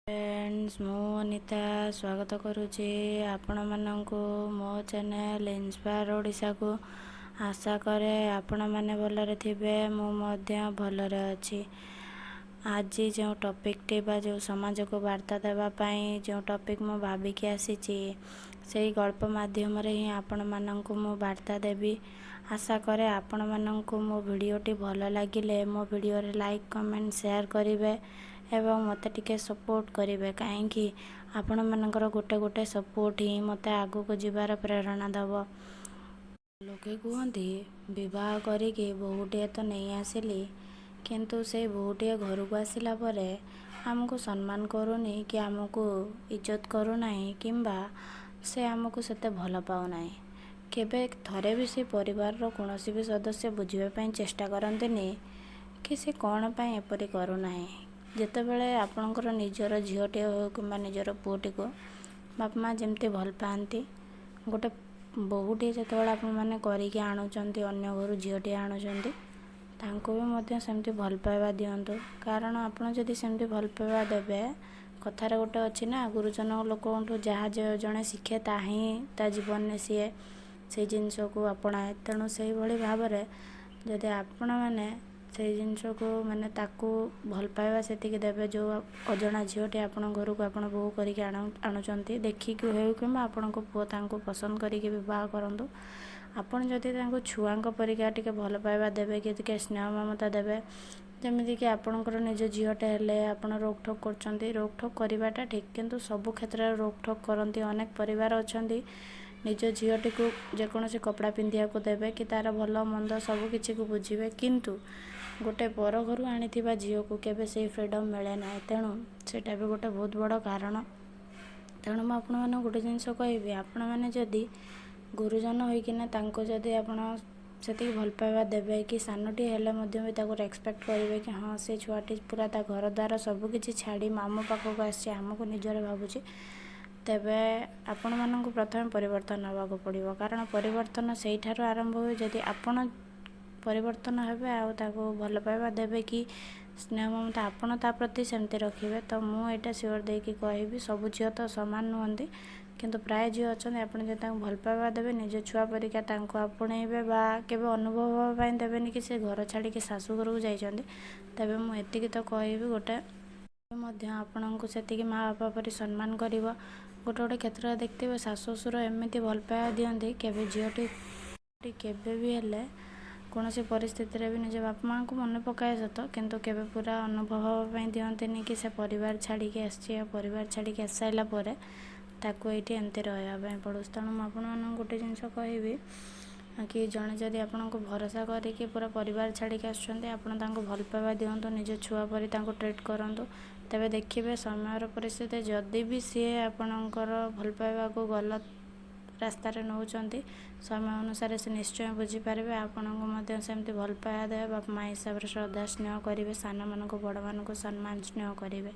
Friends मु अनिता स्वागत करुचे आपण माननकु मो चैनल इंस्पायर ओडिशा को। आशा करे आपण माने भलरे थिबे मु मध्य भलरे अछि। आज जो टॉपिक टे बा जो समाज को वार्ता देबा पई जो टॉपिक मु भाबी के आसीची सेही गल्प माध्यम रे ही आपण माननकु मु वार्ता देबी। आशा करे आपण माननकु मो वीडियोटी भल लागिले मो वीडियो रे लाइक कमेंट शेयर करिवे एवं मते टिके सपोर्ट करिवे काहेकि आपण मानकर गोटे गोटे सपोर्ट ही मते आगु को जीवार प्रेरणा दबो। लोके कहती विवाह करिके बहुटे तो नहीं आसिली किंतु से बहुटे घर को आसिला परे हमको सम्मान करूनी कि हमको इज्जत करू नाही किंबा से हमको सेते भल पाउ नाही। केबे थरे भी से परिवार रो कोनोसी भी सदस्य बुझिबे पई चेष्टा करंतनी कि से कोन पई एपरि करू नाही। जेतेबेले आपणकर निजर झीलटे हो कि निजर पुटी को बाप माँ जमती भल पाती गोटे बहुटे जितेबाला आपण मैंने करके आणुचंती अन्य घर झीलटे आणुचंती तांको भी मध्य सेमती भल पाइबा दियंतु। कारण आपण जदि सेमती भल पाइबा देबे कथार गोटे अच्छी ना गुरुजन लोक जहाँ जड़े शिखे ताही ता जीवन में सी से जिनस को अपनाए। तेणु से भाई भाव में जदि आपण मैंने से जिनस को माने ताकू भल पाइबा सेतिक देबे जो अजणा झीलटे आपण घर को आपण बहु करके आणुचंती देखिकी हो कि आपण को पुओ तांको पसंद करके विवाह करंतु। आपण जदि तांको छुआंक परिका टिके भल पाइबा देबे कि टिके स्नेह ममता देबे जमिति कि आपणकर निज झीलटे हेले आपण रोकठोक करचंती रोकठोक करवाटा ठीक किंतु सबु क्षेत्र में रोकठोक करंती। अनेक परिवार अछंती निज झीलटी को जेकोसी कपड़ा पिंधिया को देबे कि तार भल मंद सब किछि को बुझिबे किंतु गोटे पर घर आनी झील को केबे से फ्रीडम मिले ना। तेणु सेटा भी गोटे बहुत बड़ कारण। तेणु मैं आपण मैंने गोटे जिनस कहबी आपण मैंने जदि गुरुजन होइकिना तांको जदि आपण सेति भल पाइबा देबे कि सानटी हेले मध्य भी ताको रेस्पेक्ट करेंगे कि हाँ से छुआटी पूरा ता घर द्वार सब किछि छाड़ी मामू पाखक आसी आमको निजरे भावुची तेबे आपण माननकु प्रथम परिवर्तन होबाको पड़िबो। कारण परिवर्तन सेही ठारो आरंभ होय जदि आपण परिवर्तन हेबे आ ताको भल पाइबा देबे कि स्नेह ममता आपण ता प्रति सेमती रखिबे। तो मु एटा सियोर देकी कहबी सब झील तो समान नुहंती किंतु प्राय झील अच्छा आपण जदि भल पाइबा देबे निज छुआ परिका तांको आपणेबे बा केबे अनुभव होबा देबेनि कि से घर छाड़ी के शाशु घर को जाइछंती। तबे मु एतिकी तो कहबी गोटे मध्य आपणको सेतिकी माँ बापा परि सम्मान करिवो। गोटे गोटे क्षेत्र देखते शाशु ससुर एमती भल पाइबा दियंती केबे झीलटी केबे भी हेले कौनसी परिस्थिति रे भी निज बापा माँ को मन पकाए सत किंतु केबे पूरा अनुभव होबा दियंतीनि कि से परिवार छाड़ी के आसी परिवार छाड़ी के आसाइला परे ताको एठी एमती रहबा पड़ोस। तेणु आपण गोटे जिनस कहबी कि जड़े जदि आपण को भरोसा करके पूरा परिवार छाड़ी के आसुचंती आपण तांको भल पाइबा दियंतु निज छुआ परि तांको ट्रीट करंतु। तबे देखिबे समय परिस्थिति जदि भी सी आपणकर भल पाइबा को गलत रास्ता रे नौचंती समय अनुसार से निश्चय बुझी पारे आपणको मध्य सेमती भल पाइबा देबे बाप माँ हिसाब से श्रद्धा स्नेह करेंगे सान मानक बड़ मानक सम्मान स्नेह करेंगे।